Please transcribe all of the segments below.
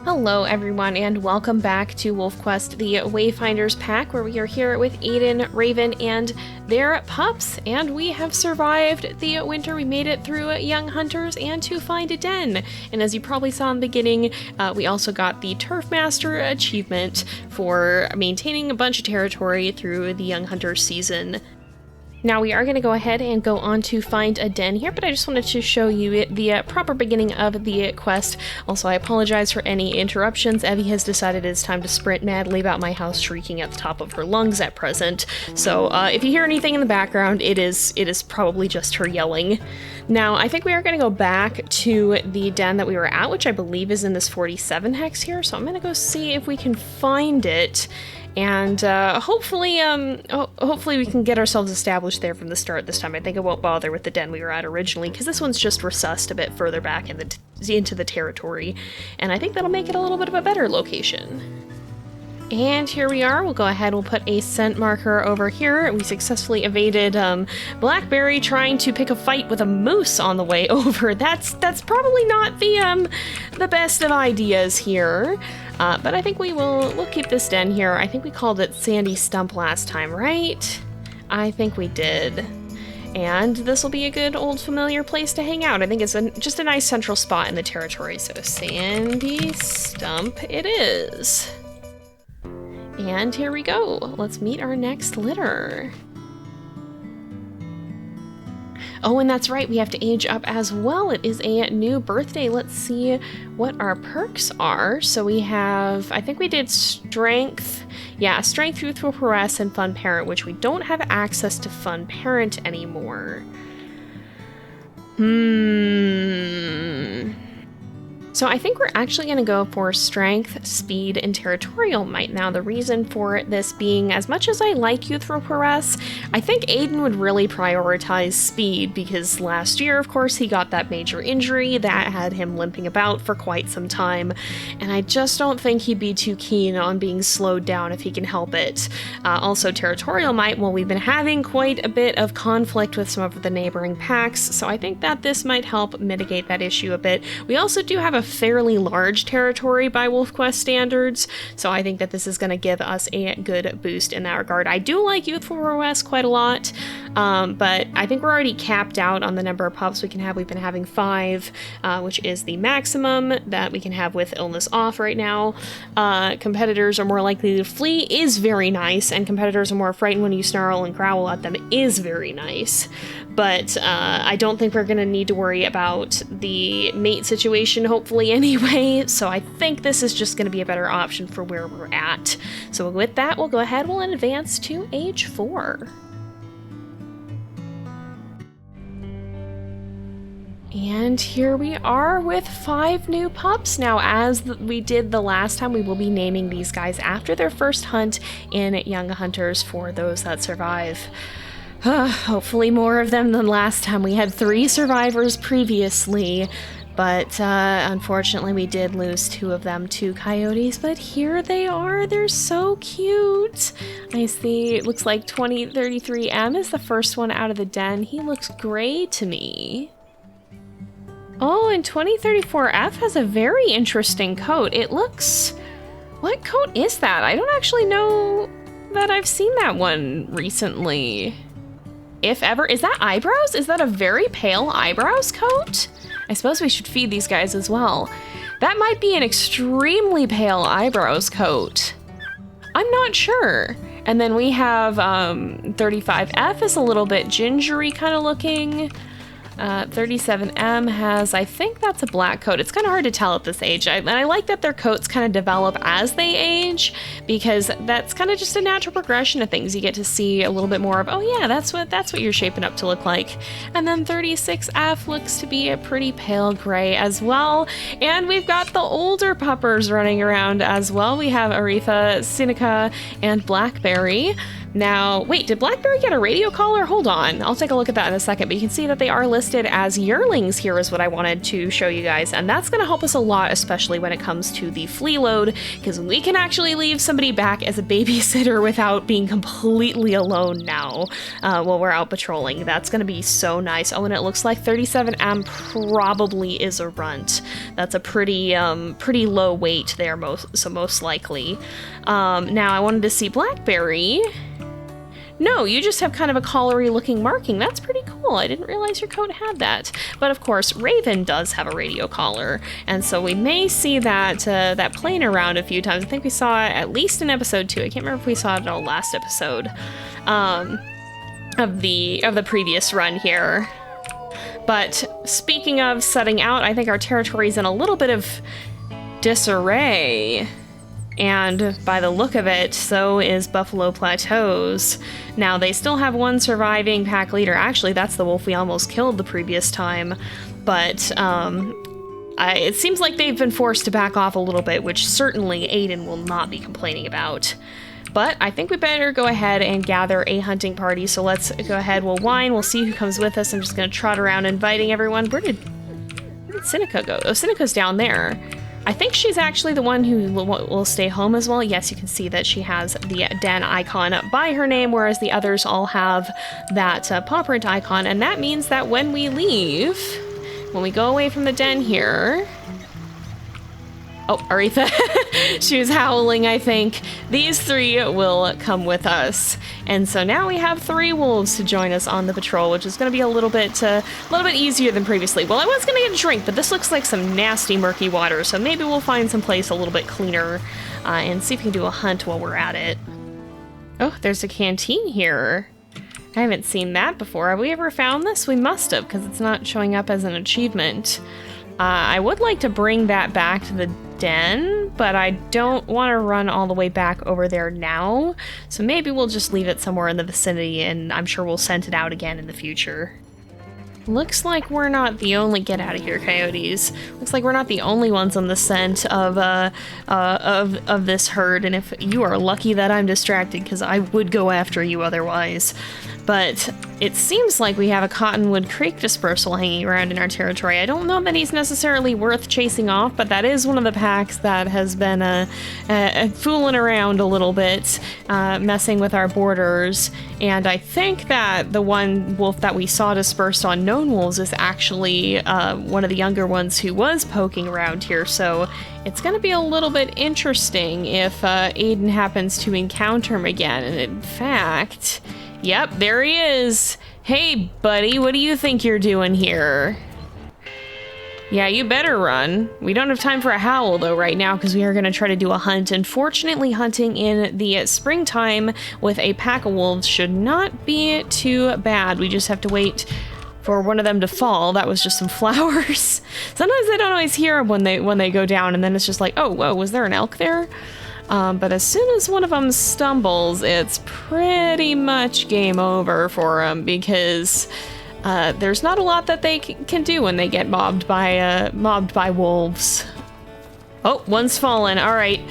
Hello everyone and welcome back to WolfQuest, the Wayfinders pack, where we are here with Aden, Raven, and their pups, and we have survived the winter. We made it through Young Hunters and to find a den, and as you probably saw in the beginning, we also got the Turf Master achievement for maintaining a bunch of territory through the Young Hunters season. Now we are going to go ahead and go on to find a den here, but I just wanted to show you the proper beginning of the quest. Also, I apologize for any interruptions. Evie has decided it's time to sprint madly about my house, shrieking at the top of her lungs at present. So if you hear anything in the background, it is probably just her yelling. Now, I think we are going to go back to the den that we were at, which I believe is in this 47 hex here. So I'm going to go see if we can find it. And hopefully we can get ourselves established there from the start this time. I think I won't bother with the den we were at originally, because this one's just resussed a bit further back in into the territory, and I think that'll make it a little bit of a better location. And here we are. We'll go ahead, we'll put a scent marker over here. We successfully evaded Blackberry trying to pick a fight with a moose on the way over. That's probably not the best of ideas here. But I think we'll keep this den here. I think we called it Sandy Stump last time, right? I think we did. And this will be a good old familiar place to hang out. I think it's just a nice central spot in the territory. So Sandy Stump it is. And here we go. Let's meet our next litter. Oh, and that's right, we have to age up as well. It is a new birthday. Let's see what our perks are. So we have, I think we did strength. Yeah, strength, youthful prowess, and fun parent, which we don't have access to fun parent anymore. So I think we're actually going to go for strength, speed, and territorial might. Now, the reason for this being, as much as I like youthful prowess, I think Aden would really prioritize speed, because last year, of course, he got that major injury that had him limping about for quite some time, and I just don't think he'd be too keen on being slowed down if he can help it. Also, territorial might, well, we've been having quite a bit of conflict with some of the neighboring packs, so I think that this might help mitigate that issue a bit. We also do have a fairly large territory by WolfQuest standards, so I think that this is going to give us a good boost in that regard. I do like youthful prowess quite a lot, but I think we're already capped out on the number of pups we can have. We've been having 5, which is the maximum that we can have with illness off right now. Competitors are more likely to flee is very nice, and competitors are more frightened when you snarl and growl at them is very nice. But I don't think we're going to need to worry about the mate situation, hopefully, anyway. So I think this is just going to be a better option for where we're at. So with that, we'll go ahead, we'll advance to age 4. And here we are with 5 new pups. Now, as we did the last time, we will be naming these guys after their first hunt in Young Hunters for those that survive. Hopefully more of them than last time. We had 3 survivors previously, but unfortunately we did lose 2 of them to coyotes, but here they are. They're so cute. I see it looks like 2033M is the first one out of the den. He looks gray to me. Oh, and 2034F has a very interesting coat. It looks... What coat is that? I don't actually know that I've seen that one recently. If ever. Is that eyebrows? Is that a very pale eyebrows coat? I suppose we should feed these guys as well. That might be an extremely pale eyebrows coat. I'm not sure. And then we have 35F is a little bit gingery kind of looking. 37M has, I think that's a black coat. It's kind of hard to tell at this age. And I like that their coats kind of develop as they age, because that's kind of just a natural progression of things. You get to see a little bit more of, oh yeah, that's what you're shaping up to look like. And then 36F looks to be a pretty pale gray as well. And we've got the older puppers running around as well. We have Aretha, Seneca, and Blackberry. Now, wait, did Blackberry get a radio collar? Hold on, I'll take a look at that in a second, but you can see that they are listed as yearlings here is what I wanted to show you guys, and that's going to help us a lot, especially when it comes to the flea load, because we can actually leave some somebody back as a babysitter without being completely alone now while we're out patrolling. That's going to be so nice. Oh, and it looks like 37M probably is a runt. That's a pretty low weight there, most likely. Now, I wanted to see Blackberry. No, you just have kind of a collary looking marking. That's pretty cool. I didn't realize your coat had that. But of course, Raven does have a radio collar, and so we may see that that playing around a few times. I think we saw it at least in episode 2. I can't remember if we saw it in the last episode of the previous run here. But speaking of setting out, I think our territory's in a little bit of disarray. And by the look of it, so is Buffalo Plateaus. Now, they still have one surviving pack leader. Actually, that's the wolf we almost killed the previous time. But it seems like they've been forced to back off a little bit, which certainly Aden will not be complaining about. But I think we better go ahead and gather a hunting party. So let's go ahead, we'll whine, we'll see who comes with us. I'm just going to trot around inviting everyone. Where did Seneca go? Oh, Seneca's down there. I think she's actually the one who will stay home as well. Yes, you can see that she has the den icon by her name, whereas the others all have that paw print icon. And that means that when we leave, when we go away from the den here... Oh, Aretha. She was howling, I think. These 3 will come with us. And so now we have 3 wolves to join us on the patrol, which is going to be a little bit easier than previously. Well, I was going to get a drink, but this looks like some nasty, murky water, so maybe we'll find some place a little bit cleaner and see if we can do a hunt while we're at it. Oh, there's a canteen here. I haven't seen that before. Have we ever found this? We must have, because it's not showing up as an achievement. I would like to bring that back to the den, but I don't want to run all the way back over there now, so maybe we'll just leave it somewhere in the vicinity, and I'm sure we'll send it out again in the future. Looks like we're not the only— get out of here, coyotes. Looks like we're not the only ones on the scent of this herd, and if you are lucky that I'm distracted, because I would go after you otherwise. But it seems like we have a Cottonwood Creek dispersal hanging around in our territory. I don't know that he's necessarily worth chasing off, but that is one of the packs that has been fooling around a little bit, messing with our borders. And I think that the one wolf that we saw dispersed on known wolves is actually one of the younger ones who was poking around here. So it's going to be a little bit interesting if Aden happens to encounter him again. And in fact... Yep, there he is. Hey, buddy, what do you think you're doing here? Yeah, you better run. We don't have time for a howl, though, right now, because we are going to try to do a hunt. And fortunately, hunting in the springtime with a pack of wolves should not be too bad. We just have to wait for one of them to fall. That was just some flowers. Sometimes I don't always hear them when they go down, and then it's just like, oh, whoa, was there an elk there? But as soon as one of them stumbles, it's pretty much game over for them, because there's not a lot that they can do when they get mobbed by wolves. Oh, one's fallen. All right.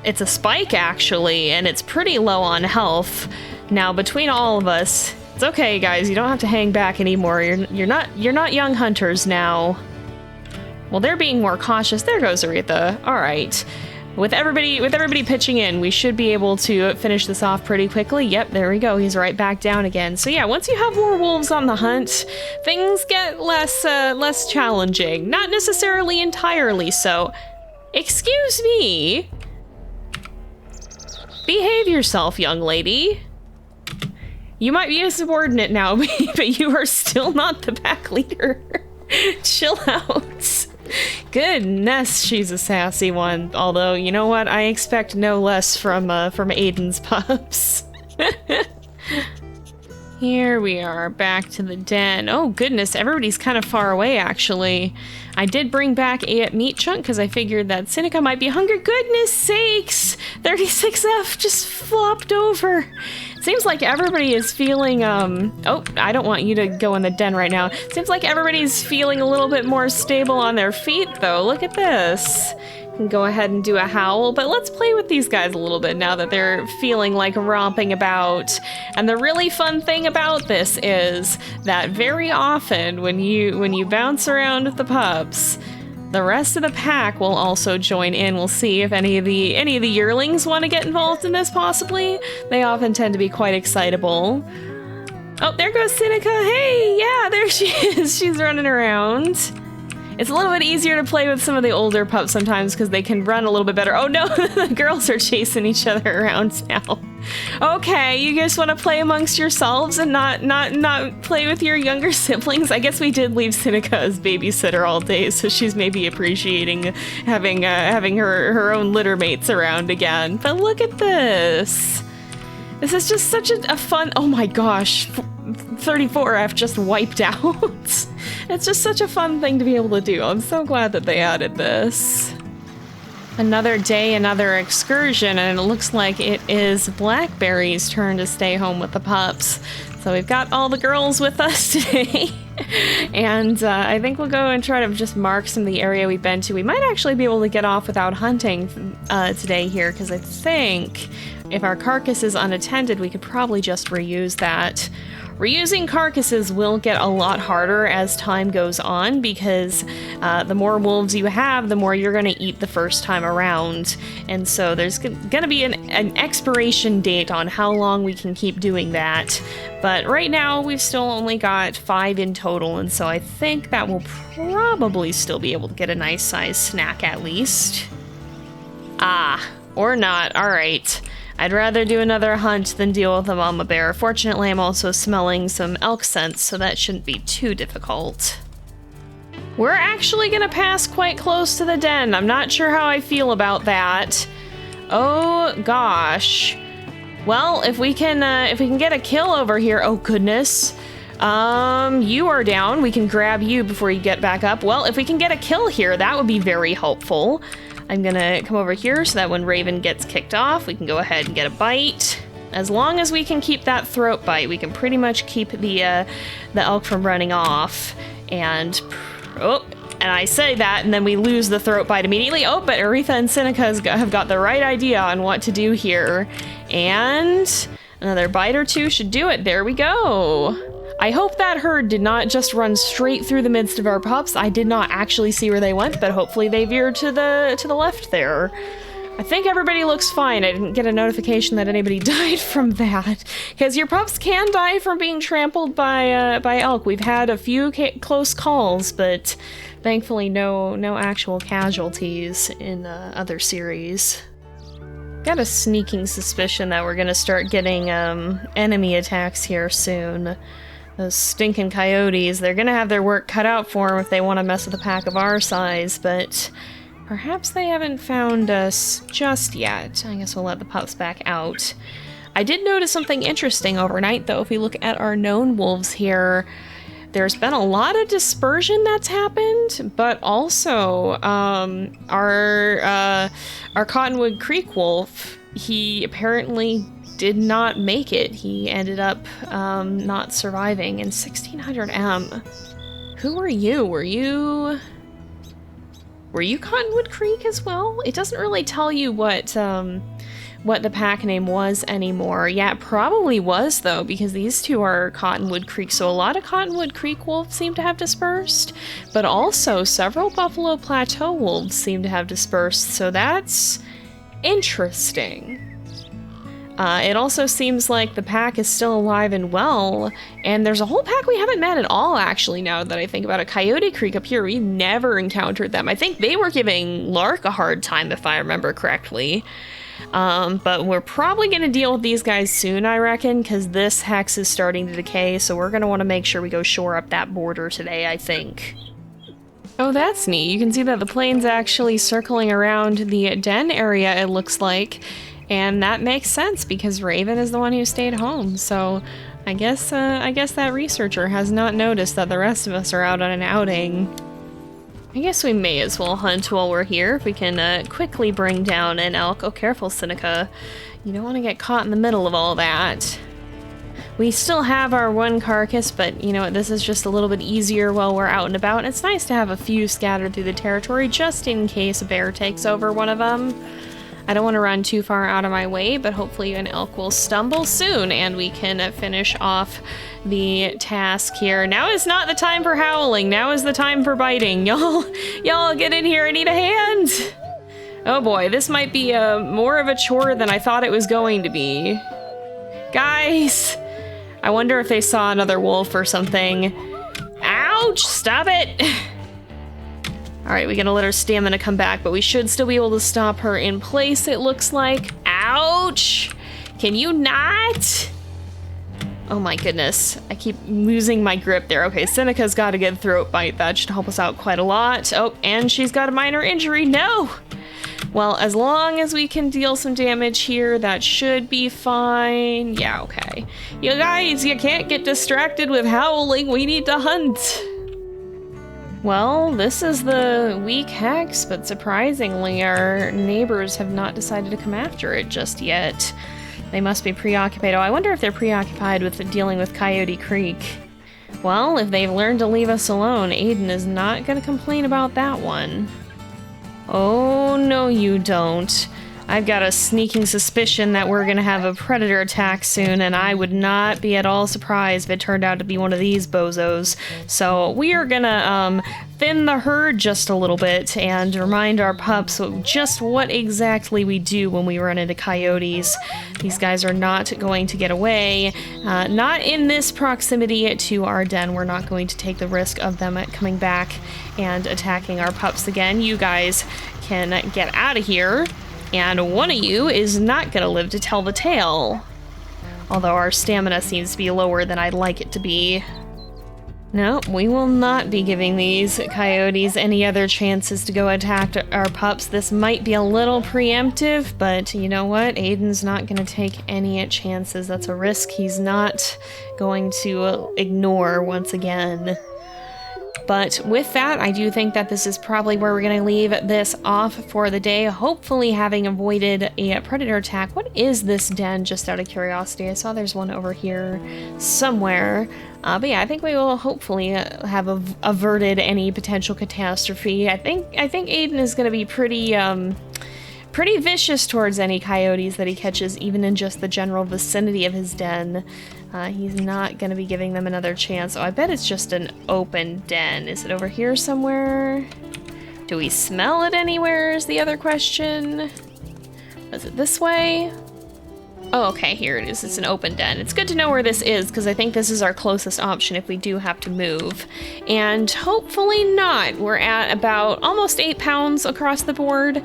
It's a spike, actually, and it's pretty low on health. Now, between all of us, it's okay, guys. You don't have to hang back anymore. You're not young hunters now. Well, they're being more cautious. There goes Aretha. All right. With everybody pitching in, we should be able to finish this off pretty quickly. Yep, there we go. He's right back down again. So yeah, once you have more wolves on the hunt, things get less challenging. Not necessarily entirely so. Excuse me. Behave yourself, young lady. You might be a subordinate now, but you are still not the pack leader. Chill out. Goodness, she's a sassy one. Although, you know what? I expect no less from Aden's pups. Here we are, back to the den. Oh goodness, everybody's kind of far away, actually. I did bring back a meat chunk because I figured that Seneca might be hungry. Goodness sakes! 36F just flopped over. Seems like everybody is feeling, oh, I don't want you to go in the den right now. Seems like everybody's feeling a little bit more stable on their feet, though. Look at this. Can go ahead and do a howl, but let's play with these guys a little bit now that they're feeling like romping about. And the really fun thing about this is that very often when you bounce around with the pups, The rest of the pack will also join in. We'll see if any of the yearlings want to get involved in this, possibly. They often tend to be quite excitable. Oh, there goes Seneca. Hey, yeah, there she is. She's running around. It's a little bit easier to play with some of the older pups sometimes because they can run a little bit better. Oh no, the girls are chasing each other around now. Okay, you guys want to play amongst yourselves and not play with your younger siblings? I guess we did leave Seneca as babysitter all day, so she's maybe appreciating having her own litter mates around again. But look at this. This is just such a fun, oh my gosh, 34F just wiped out. It's just such a fun thing to be able to do. I'm so glad that they added this. Another day, another excursion, and it looks like it is Blackberry's turn to stay home with the pups. So we've got all the girls with us today. And I think we'll go and try to just mark some of the area we've been to. We might actually be able to get off without hunting today here, because I think if our carcass is unattended, we could probably just reuse that. Reusing carcasses will get a lot harder as time goes on because the more wolves you have, the more you're going to eat the first time around. And so there's going to be an expiration date on how long we can keep doing that. But right now, we've still only got 5 in total, and so I think that we'll probably still be able to get a nice sized snack at least. Ah, or not. All right. I'd rather do another hunt than deal with a mama bear. Fortunately, I'm also smelling some elk scents, so that shouldn't be too difficult. We're actually gonna pass quite close to the den. I'm not sure how I feel about that. Oh gosh. Well, if we can get a kill over here, oh goodness. You are down. We can grab you before you get back up. Well, if we can get a kill here, that would be very helpful. I'm gonna come over here so that when Raven gets kicked off, we can go ahead and get a bite. As long as we can keep that throat bite, we can pretty much keep the elk from running off. And I say that, and then we lose the throat bite immediately. Oh, but Aretha and Seneca have got the right idea on what to do here. And another bite or two should do it. There we go. I hope that herd did not just run straight through the midst of our pups. I did not actually see where they went, but hopefully they veered to the left there. I think everybody looks fine. I didn't get a notification that anybody died from that, because your pups can die from being trampled by elk. We've had a few close calls, but thankfully no actual casualties in other series. Got a sneaking suspicion that we're gonna start getting enemy attacks here soon. Those stinking coyotes, they're gonna have their work cut out for them if they want to mess with a pack of our size, but perhaps they haven't found us just yet. I guess we'll let the pups back out. I did notice something interesting overnight, though. If we look at our known wolves here, there's been a lot of dispersion that's happened, but also our Cottonwood Creek wolf, he apparently did not make it. He ended up not surviving in 1600 M. Who were you? Were you Cottonwood Creek as well? It doesn't really tell you what the pack name was anymore. Yeah, it probably was, though, because these two are Cottonwood Creek, so a lot of Cottonwood Creek wolves seem to have dispersed, but also several Buffalo Plateau wolves seem to have dispersed, so that's interesting. It also seems like the pack is still alive and well, and there's a whole pack we haven't met at all, actually, now that I think about it. Coyote Creek up here, we've never encountered them. I think they were giving Lark a hard time, if I remember correctly. But we're probably going to deal with these guys soon, I reckon, because this hex is starting to decay, so we're going to want to make sure we go shore up that border today, I think. Oh, that's neat. You can see that the plane's actually circling around the den area, it looks like. And that makes sense because Raven is the one who stayed home, so I guess that researcher has not noticed that the rest of us are out on an outing. I guess we may as well hunt while we're here if we can quickly bring down an elk. Oh, careful, Seneca. You don't want to get caught in the middle of all that. We still have our one carcass, but you know what, this is just a little bit easier while we're out and about. It's nice to have a few scattered through the territory just in case a bear takes over one of them. I don't want to run too far out of my way, but hopefully an elk will stumble soon and we can finish off the task here. Now is not the time for howling. Now is the time for biting. Y'all get in here. I need a hand. Oh boy, this might be more of a chore than I thought it was going to be. Guys, I wonder if they saw another wolf or something. Ouch, stop it. All right, we gotta let her stamina come back, but we should still be able to stop her in place, it looks like. Ouch! Can you not? Oh my goodness, I keep losing my grip there. Okay, Seneca's got a good throat bite. That should help us out quite a lot. Oh, and she's got a minor injury. No! Well, as long as we can deal some damage here, that should be fine. Yeah, okay. You guys, you can't get distracted with howling. We need to hunt. Well, this is the weak hex, but surprisingly, our neighbors have not decided to come after it just yet. They must be preoccupied. Oh, I wonder if they're preoccupied with dealing with Coyote Creek. Well, if they've learned to leave us alone, Aden is not going to complain about that one. Oh, no you don't. I've got a sneaking suspicion that we're gonna have a predator attack soon, and I would not be at all surprised if it turned out to be one of these bozos. So we are gonna thin the herd just a little bit and remind our pups just what exactly we do when we run into coyotes. These guys are not going to get away. Not in this proximity to our den. We're not going to take the risk of them coming back and attacking our pups again. You guys can get out of here. And one of you is not gonna live to tell the tale. Although our stamina seems to be lower than I'd like it to be. No, we will not be giving these coyotes any other chances to go attack our pups. This might be a little preemptive, but you know what? Aden's not gonna take any chances. That's a risk he's not going to ignore once again. But with that, I do think that this is probably where we're going to leave this off for the day, hopefully having avoided a predator attack. What is this den, just out of curiosity? I saw there's one over here somewhere. But yeah, I think we will hopefully have averted any potential catastrophe. I think Aden is going to be pretty vicious towards any coyotes that he catches, even in just the general vicinity of his den. He's not going to be giving them another chance. Oh, I bet it's just an open den. Is it over here somewhere? Do we smell it anywhere is the other question. Is it this way? Oh, okay, here it is. It's an open den. It's good to know where this is, because I think this is our closest option if we do have to move. And hopefully not. We're at about almost 8 pounds across the board.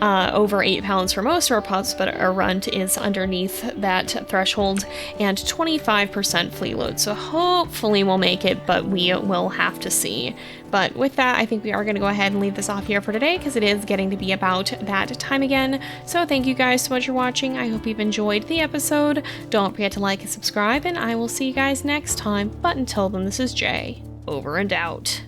Over 8 pounds for most of our pups, but our runt is underneath that threshold. And 25% flea load. So hopefully we'll make it, but we will have to see. But with that, I think we are going to go ahead and leave this off here for today, because it is getting to be about that time again. So thank you guys so much for watching. I hope you've enjoyed the episode. Don't forget to like and subscribe, and I will see you guys next time. But until then, this is Jay, over and out.